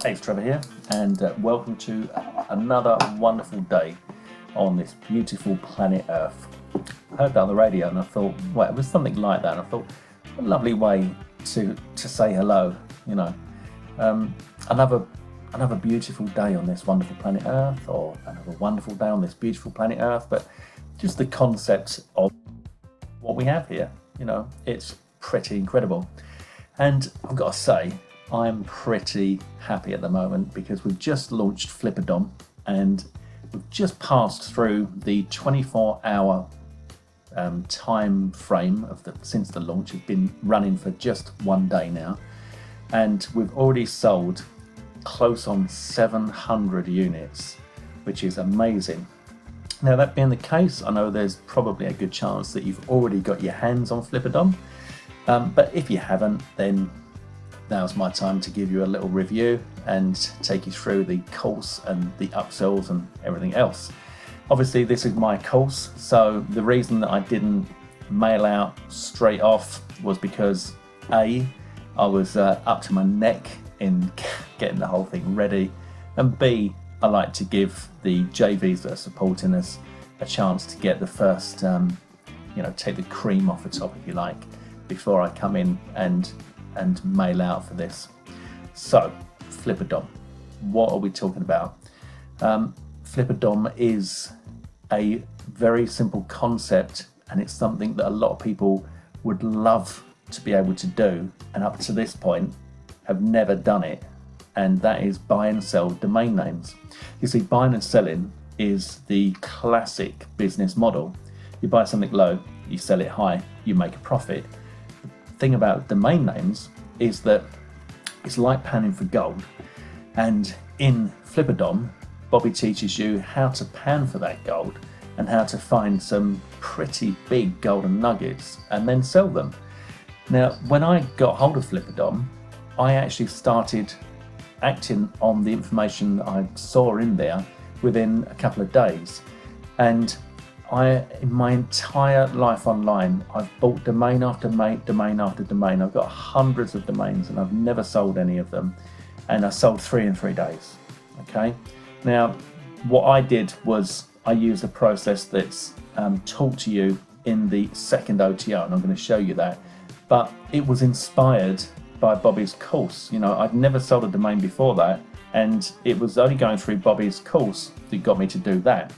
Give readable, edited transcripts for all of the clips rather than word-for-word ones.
Hey, it's Trevor here, and welcome to another wonderful day on this beautiful planet Earth. I heard that on the radio and I thought, well, it was something like that, and I thought, what a lovely way to say hello, you know. Another beautiful day on this wonderful planet Earth, or another wonderful day on this beautiful planet Earth, but just the concept of what we have here, you know, it's pretty incredible. And I've got to say, I'm pretty happy at the moment because we've just launched Flipadom and we've just passed through the 24-hour time frame since the launch. It's been running for just one day now, and we've already sold close on 700 units, which is amazing. Now, that being the case, I know there's probably a good chance that you've already got your hands on Flipadom, but if you haven't, then now's my time to give you a little review and take you through the course and the upsells and everything else. Obviously, this is my course, so the reason that I didn't mail out straight off was because A, I was up to my neck in getting the whole thing ready, and B, I like to give the JVs that are supporting us a chance to get the first, take the cream off the top, if you like, before I come in and mail out for this. So, Flipadom, what are we talking about? Flipadom is a very simple concept, and it's something that a lot of people would love to be able to do, and up to this point have never done it, and that is buy and sell domain names. You see, buying and selling is the classic business model. You buy something low, you sell it high, you make a profit. Thing about domain names is that it's like panning for gold, and in Flipadom, Bobby teaches you how to pan for that gold and how to find some pretty big golden nuggets and then sell them. Now, when I got hold of Flipadom, I actually started acting on the information I saw in there within a couple of days, and in my entire life online, I've bought domain after domain after domain. I've got hundreds of domains and I've never sold any of them. And I sold 3 in 3 days. Okay. Now, what I did was I used a process that's taught to you in the second OTO, and I'm going to show you that. But it was inspired by Bobby's course. You know, I'd never sold a domain before that, and it was only going through Bobby's course that got me to do that.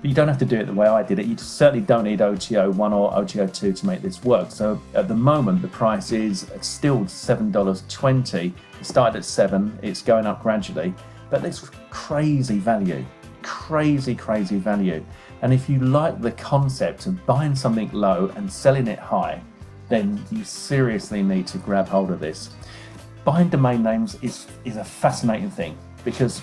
But you don't have to do it the way I did it. You certainly don't need OTO 1 or OTO 2 to make this work. So at the moment, the price is still $7.20. It started at $7, it's going up gradually, but it's crazy value, crazy value. And if you like the concept of buying something low and selling it high, then you seriously need to grab hold of this. Buying domain names is a fascinating thing, because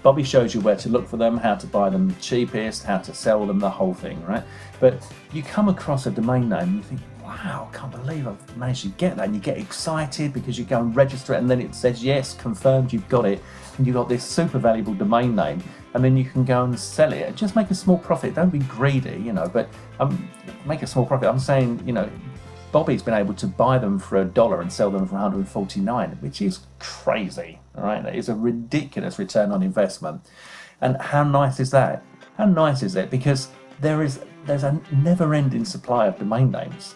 Bobby shows you where to look for them, how to buy them cheapest, how to sell them, the whole thing, right? But you come across a domain name and you think, wow, I can't believe I've managed to get that. And you get excited because you go and register it, and then it says, yes, confirmed, you've got it. And you've got this super valuable domain name, and then you can go and sell it. Just make a small profit. Don't be greedy, but make a small profit. I'm saying, Bobby's been able to buy them for $1 and sell them for 149, which is crazy, all right? That is a ridiculous return on investment. And how nice is that? How nice is it? Because there's a never-ending supply of domain names.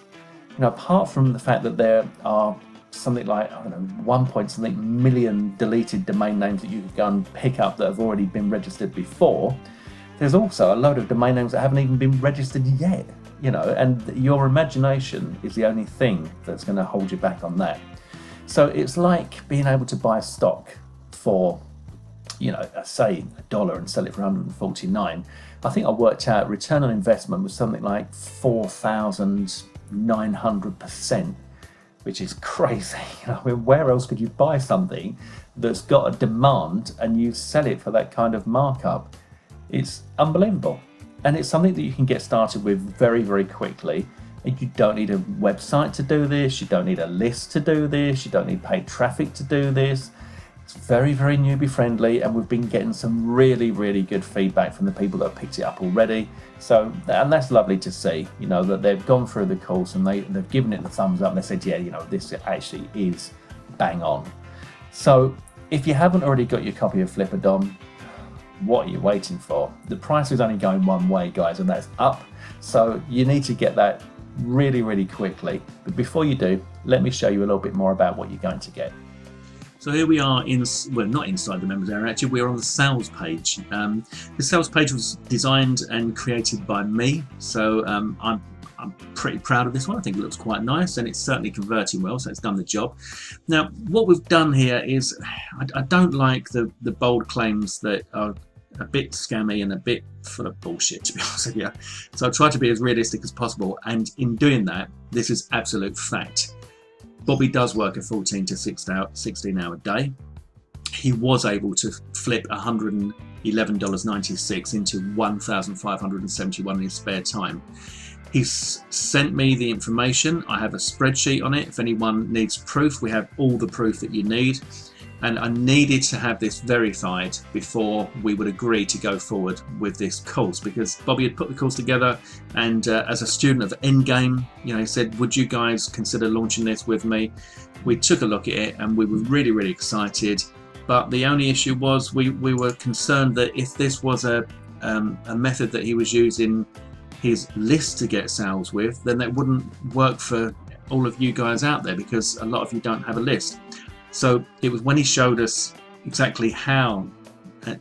Apart from the fact that there are something like, 1 point something million deleted domain names that you can go and pick up that have already been registered before, there's also a load of domain names that haven't even been registered yet. And your imagination is the only thing that's going to hold you back on that. So it's like being able to buy stock for, say $1 and sell it for 149. I think I worked out return on investment was something like 4,900%, which is crazy. Where else could you buy something that's got a demand and you sell it for that kind of markup? It's unbelievable. And it's something that you can get started with very, very quickly. And you don't need a website to do this. You don't need a list to do this. You don't need paid traffic to do this. It's very, very newbie friendly. And we've been getting some really, really good feedback from the people that have picked it up already. So, and that's lovely to see, that they've gone through the course and they've given it the thumbs up. And they said, yeah, this actually is bang on. So if you haven't already got your copy of Flipadom, what are you waiting for? The price is only going one way, guys, and that's up. So you need to get that really, really quickly. But before you do, let me show you a little bit more about what you're going to get. So here we are well, not inside the members area, actually we're on the sales page. The sales page was designed and created by me, so I'm pretty proud of this one. I think it looks quite nice and it's certainly converting well, so it's done the job. Now what we've done here is, I don't like the bold claims that are a bit scammy and a bit full of bullshit, to be honest with you. So I've tried to be as realistic as possible, and in doing that, this is absolute fact. Bobby does work a 14 to 16 hour day. He was able to flip $111.96 into $1,571 in his spare time. He's sent me the information. I have a spreadsheet on it. If anyone needs proof, we have all the proof that you need. And I needed to have this verified before we would agree to go forward with this course, because Bobby had put the course together, and as a student of Endgame, you know, he said, would you guys consider launching this with me? We took a look at it and we were really, really excited. But the only issue was we were concerned that if this was a method that he was using his list to get sales with, then that wouldn't work for all of you guys out there, because a lot of you don't have a list. So it was when he showed us exactly how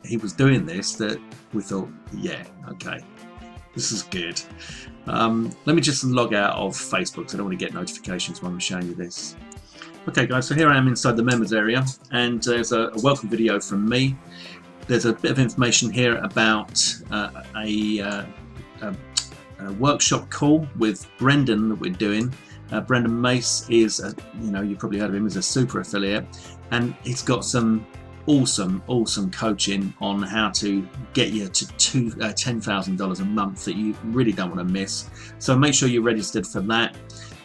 he was doing this that we thought, yeah, okay, this is good. Let me just log out of Facebook, so I don't want to get notifications when I'm showing you this. Okay guys, so here I am inside the members area, and there's a welcome video from me. There's a bit of information here about a workshop call with Brendan that we're doing. Brendan Mace is, you know, you probably heard of him as a super affiliate, and he's got some awesome coaching on how to get you to $10,000 a month that you really don't want to miss. So make sure you're registered for that.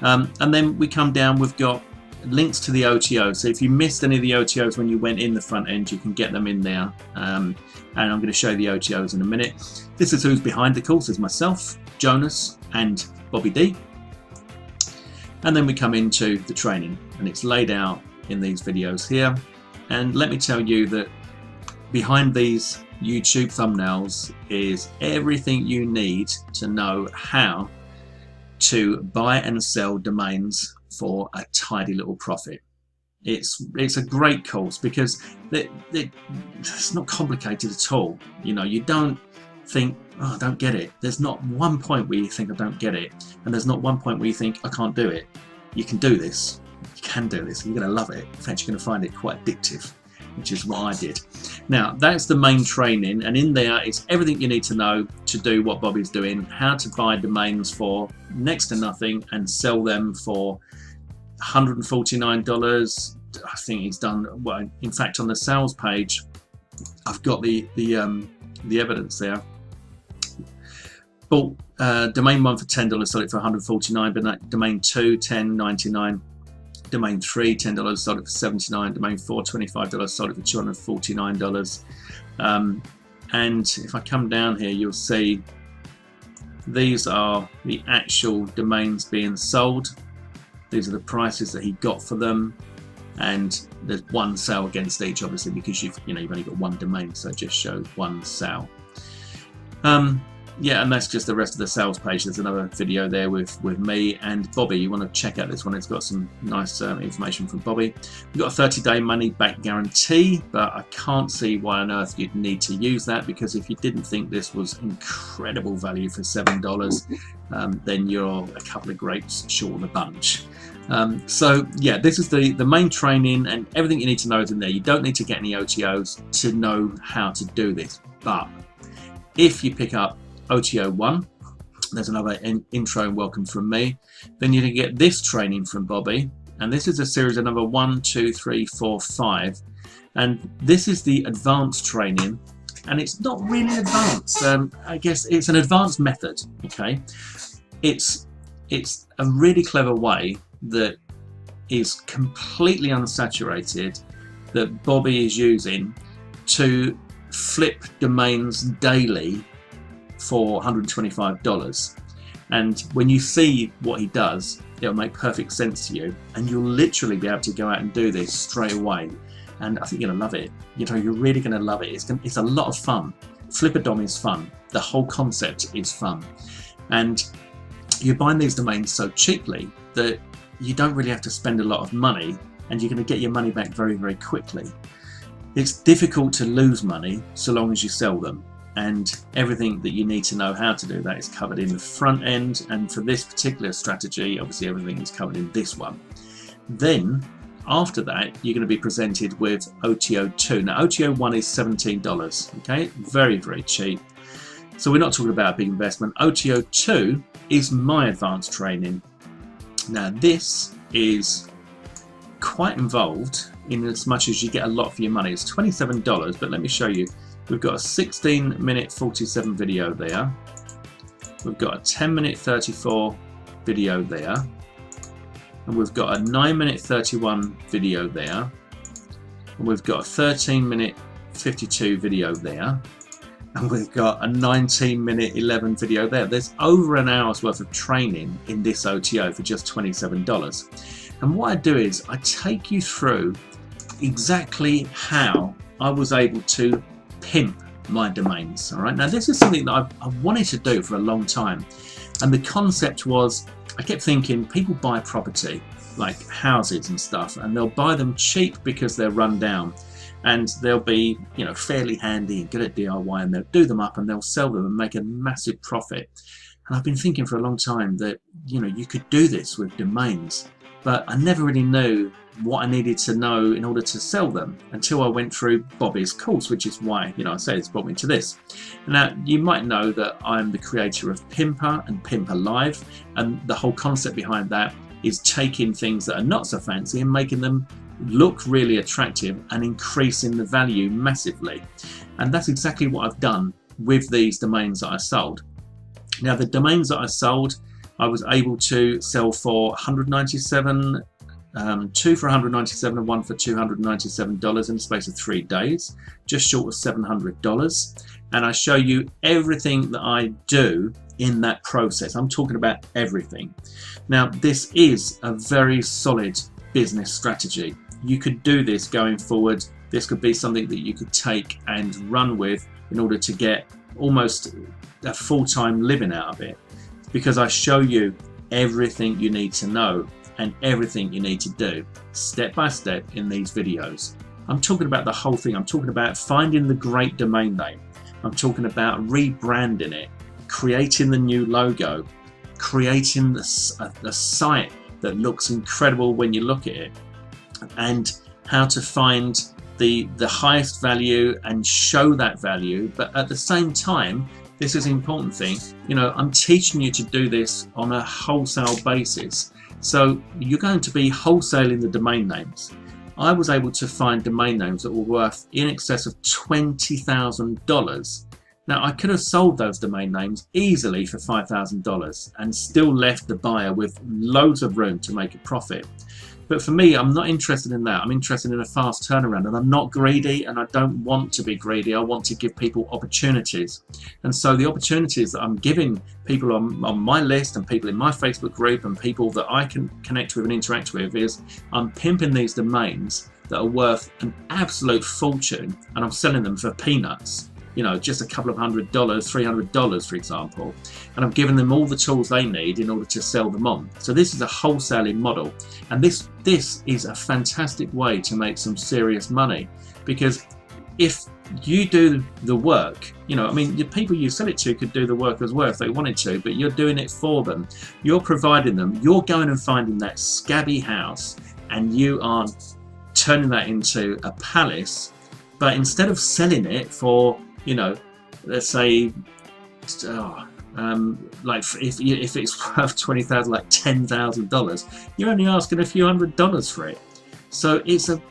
And then we come down, we've got links to the OTO. So if you missed any of the OTOs when you went in the front end, you can get them in there. And I'm going to show you the OTOs in a minute. This is who's behind the course, is myself, Jonas, and Bobby D. And then we come into the training, and it's laid out in these videos here. And let me tell you that behind these YouTube thumbnails is everything you need to know how to buy and sell domains for a tidy little profit. It's a great course because it's not complicated at all. You know, you don't think, oh, I don't get it. There's not one point where you think I don't get it, and there's not one point where you think I can't do it. You can do this. You can do this. You're going to love it. In fact, you're going to find it quite addictive, which is what I did. Now, that's the main training, and in there is everything you need to know to do what Bobby's doing, how to buy domains for next to nothing and sell them for $149. I think he's done, well, in fact, on the sales page, I've got the evidence there. Bought domain 1 for $10, sold it for $149, but domain 2, $10.99. Domain 3, $10, sold it for $79. Domain 4, $25, sold it for $249. And if I come down here, you'll see these are the actual domains being sold. These are the prices that he got for them, and there's one sale against each, obviously, because you've only got one domain, so it just shows one sale. Yeah, and that's just the rest of the sales page. There's another video there with me and Bobby. You want to check out this one. It's got some nice information from Bobby. We've got a 30-day money-back guarantee, but I can't see why on earth you'd need to use that, because if you didn't think this was incredible value for $7, then you're a couple of grapes short of the bunch. So yeah, this is the main training, and everything you need to know is in there. You don't need to get any OTOs to know how to do this, but if you pick up OTO 1, there's another intro and welcome from me, then you can get this training from Bobby, and this is a series of number 1, 2, 3, 4, 5, and this is the advanced training, and it's not really advanced. I guess it's an advanced method. Okay, it's a really clever way that is completely unsaturated that Bobby is using to flip domains daily for $125, and when you see what he does, it'll make perfect sense to you, and you'll literally be able to go out and do this straight away. and I think you're gonna love it. You know, you're really gonna love it. It's a lot of fun. Flipadom is fun. The whole concept is fun, and you're buying these domains so cheaply that you don't really have to spend a lot of money, and you're going to get your money back very, very quickly. It's difficult to lose money so long as you sell them, and everything that you need to know how to do that is covered in the front end. And for this particular strategy, obviously everything is covered in this one. Then after that, you're going to be presented with OTO 2. Now OTO 1 is $17, okay, very, very cheap. So we're not talking about a big investment. OTO 2 is my advanced training. Now this is quite involved in as much as you get a lot for your money. It's $27, but let me show you. We've got a 16-minute 47 video there. We've got a 10-minute 34 video there. And we've got a 9-minute 31 video there. And we've got a 13-minute 52 video there. And we've got a 19-minute 11 video there. There's over an hour's worth of training in this OTO for just $27. And what I do is I take you through exactly how I was able to pimp my domains. All right. Now this is something that I wanted to do for a long time, and the concept was, I kept thinking, people buy property like houses and stuff, and they'll buy them cheap because they're run down, and they'll be, you know, fairly handy and good at DIY, and they'll do them up and they'll sell them and make a massive profit. And I've been thinking for a long time that, you know, you could do this with domains, but I never really knew what I needed to know in order to sell them until I went through Bobby's course, which is why, you know, I say it's brought me to this. Now, you might know that I'm the creator of Pimper and Pimper Live, and the whole concept behind that is taking things that are not so fancy and making them look really attractive and increasing the value massively. And that's exactly what I've done with these domains that I sold. Now, the domains that I sold, I was able to sell for $197, two for $197 and one for $297 in the space of 3 days, just short of $700. And I show you everything that I do in that process. I'm talking about everything. Now, this is a very solid business strategy. You could do this going forward. This could be something that you could take and run with in order to get almost a full-time living out of it, because I show you everything you need to know and everything you need to do step by step in these videos. I'm talking about the whole thing. I'm talking about finding the great domain name. I'm talking about rebranding it, creating the new logo, creating the site that looks incredible when you look at it, and how to find the highest value and show that value. But at the same time, this is an important thing, you know, I'm teaching you to do this on a wholesale basis. So you're going to be wholesaling the domain names. I was able to find domain names that were worth in excess of $20,000. Now, I could have sold those domain names easily for $5,000 and still left the buyer with loads of room to make a profit. But for me, I'm not interested in that. I'm interested in a fast turnaround, and I'm not greedy, and I don't want to be greedy. I want to give people opportunities. And so the opportunities that I'm giving people on my list and people in my Facebook group and people that I can connect with and interact with is I'm pimping these domains that are worth an absolute fortune, and I'm selling them for peanuts. You know, just a couple of $100, $300, for example, and I'm giving them all the tools they need in order to sell them on. So this is a wholesaling model, and this is a fantastic way to make some serious money, because if you do the work, you know, I mean, the people you sell it to could do the work as well if they wanted to, but you're doing it for them. You're providing them. You're going and finding that scabby house, and you are turning that into a palace. But instead of selling it for, you know, let's say, like if it's worth $20,000, like $10,000, you're only asking a few $100s for it. So it's a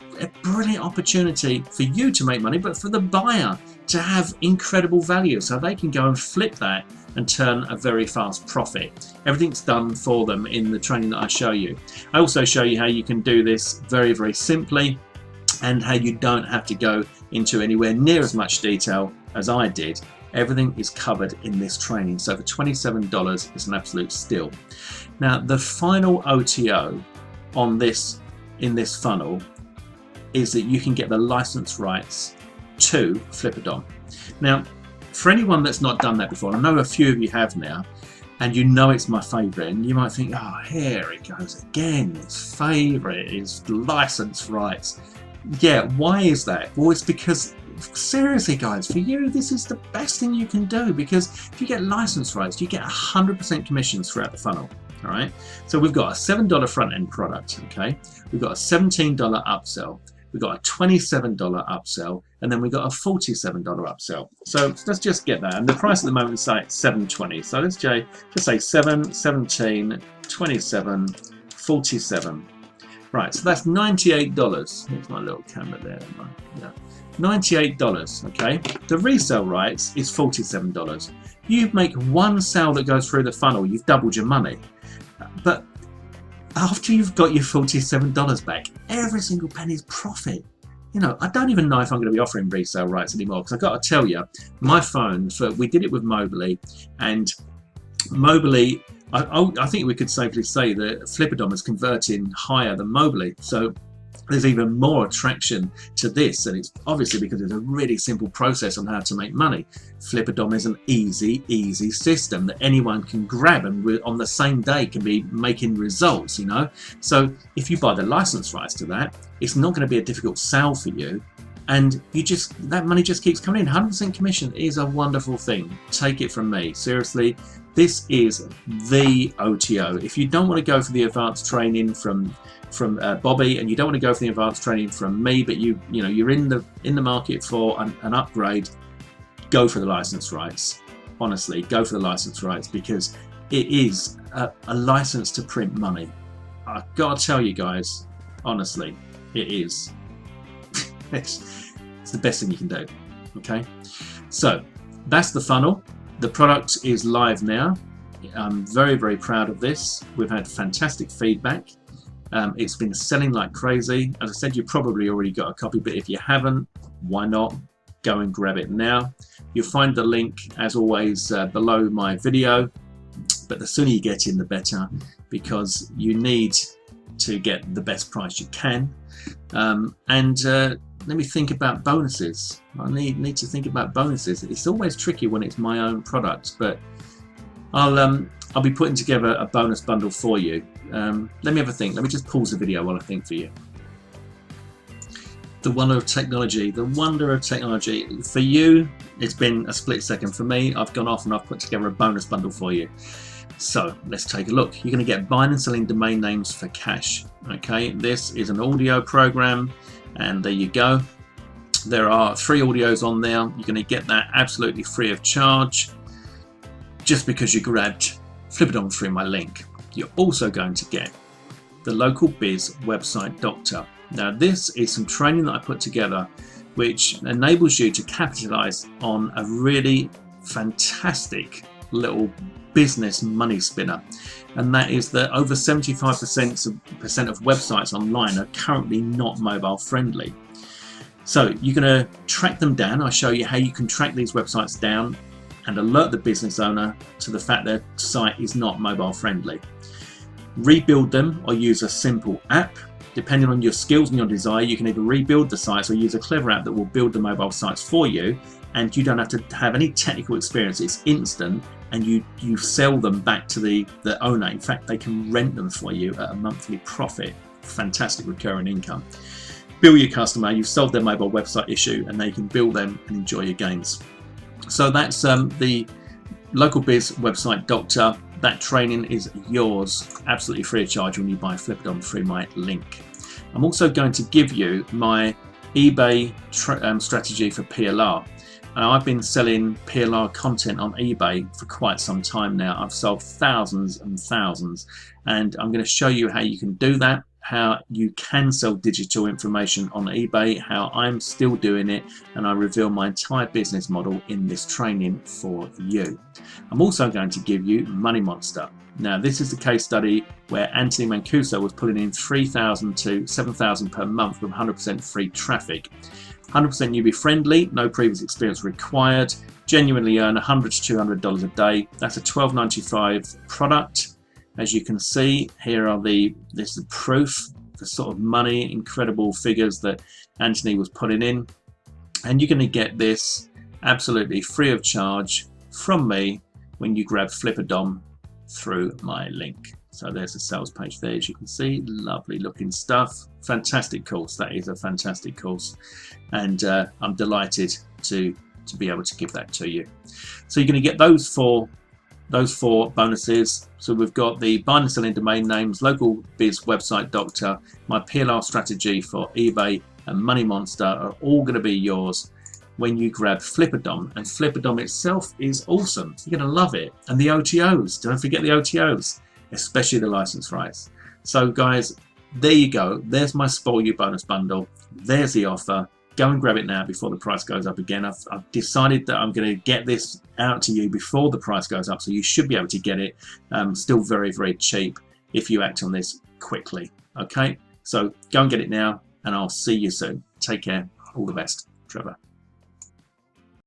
brilliant opportunity for you to make money, but for the buyer to have incredible value, so they can go and flip that and turn a very fast profit. Everything's done for them in the training that I show you. I also show you how you can do this very, very simply, and how you don't have to go into anywhere near as much detail as I did. Everything is covered in this training. So for $27, it's an absolute steal. Now, the final OTO on this, in this funnel, is that you can get the license rights to Flipadom. Now, for anyone that's not done that before, I know a few of you have now, and you know it's my favourite, and you might think, oh, here it goes again, its favourite is license rights. Yeah, why is that? Well, it's because, seriously guys, for you this is the best thing you can do, because if you get license rights, you get 100% commissions throughout the funnel. All right, so we've got a $7 front end product, okay, we've got a $17 upsell, we've got a $27 upsell, and then we've got a $47 upsell. So let's just get that, and the price at the moment is like $7.20. So let's just say 7, 17, 27, 47. Right, so that's $98. Here's my little camera there. Yeah. $98, okay? The resale rights is $47. You make one sale that goes through the funnel, you've doubled your money. But after you've got your $47 back, every single penny is profit. You know, I don't even know if I'm going to be offering resale rights anymore, because I've got to tell you, my phone, we did it with Mobiley, and Mobiley, I think we could safely say that Flipadom is converting higher than Mobiley. So there's even more attraction to this, and it's obviously because it's a really simple process on how to make money. Flipadom is an easy system that anyone can grab, and on the same day can be making results, you know. So if you buy the license rights to that, it's not going to be a difficult sale for you, and that money just keeps coming in. 100% commission is a wonderful thing. Take it from me, seriously. This is the OTO. If you don't want to go for the advanced training from Bobby, and you don't want to go for the advanced training from me, but you're in the market for an upgrade, go for the license rights. Honestly, go for the license rights, because it is a license to print money. I've got to tell you guys, honestly, it is. it's the best thing you can do. Okay, so that's the funnel. The product is live now. I'm very proud of this. We've had fantastic feedback. It's been selling like crazy. As I said, you probably already got a copy, but if you haven't, why not go and grab it now? You'll find the link, as always, below my video, but the sooner you get in, the better, because you need to get the best price you can. Let me think about bonuses. I need to think about bonuses. It's always tricky when it's my own product, but I'll be putting together a bonus bundle for you. Let me have a think. Let me just pause the video while I think for you. The wonder of technology. The wonder of technology. For you, it's been a split second. For me, I've gone off and I've put together a bonus bundle for you. So let's take a look. You're going to get buying and selling domain names for cash. Okay, this is an audio program, and there you go. There are 3 audios on there. You're going to get that absolutely free of charge, just because you grabbed Flipadom through my link. You're also going to get the Local Biz Website Doctor. Now this is some training that I put together which enables you to capitalize on a really fantastic little business money spinner, and that is that over 75% of websites online are currently not mobile friendly. So you're going to track them down. I'll show you how you can track these websites down and alert the business owner to the fact their site is not mobile friendly. Rebuild them or use a simple app. Depending on your skills and your desire, you can either rebuild the sites or use a clever app that will build the mobile sites for you, and you don't have to have any technical experience. It's instant, and you sell them back to the owner. In fact, they can rent them for you at a monthly profit. Fantastic recurring income. Bill your customer, you've solved their mobile website issue, and they can bill them and enjoy your gains. So that's the Local Biz Website Doctor. That training is yours, absolutely free of charge, when you buy Flipadom through my link. I'm also going to give you my eBay strategy for PLR. I've been selling PLR content on eBay for quite some time now. I've sold thousands and thousands, and I'm going to show you how you can do that, how you can sell digital information on eBay, how I'm still doing it, and I reveal my entire business model in this training for you. I'm also going to give you Money Monster. Now this is the case study where Anthony Mancuso was pulling in $3,000 to $7,000 per month with 100% free traffic. 100% newbie friendly, no previous experience required, genuinely earn $100 to $200 a day. That's a $12.95 product. As you can see, here are this is the proof the sort of money, incredible figures that Anthony was putting in. And you're going to get this absolutely free of charge from me when you grab Flipadom through my link. So there's a sales page there, as you can see. Lovely looking stuff. Fantastic course. That is a fantastic course, and I'm delighted to be able to give that to you. So you're going to get those four bonuses. So we've got the buying and selling domain names, local biz website doctor, my PLR strategy for eBay, and Money Monster are all going to be yours when you grab Flipadom. And Flipadom itself is awesome. You're going to love it. And the OTOs, don't forget the OTOs, especially the license rights. So guys, there you go. There's my Spoil You bonus bundle. There's the offer. Go and grab it now before the price goes up again. I've decided that I'm going to get this out to you before the price goes up, so you should be able to get it still very, very cheap if you act on this quickly. Okay, so go and get it now, and I'll see you soon. Take care. All the best. Trevor.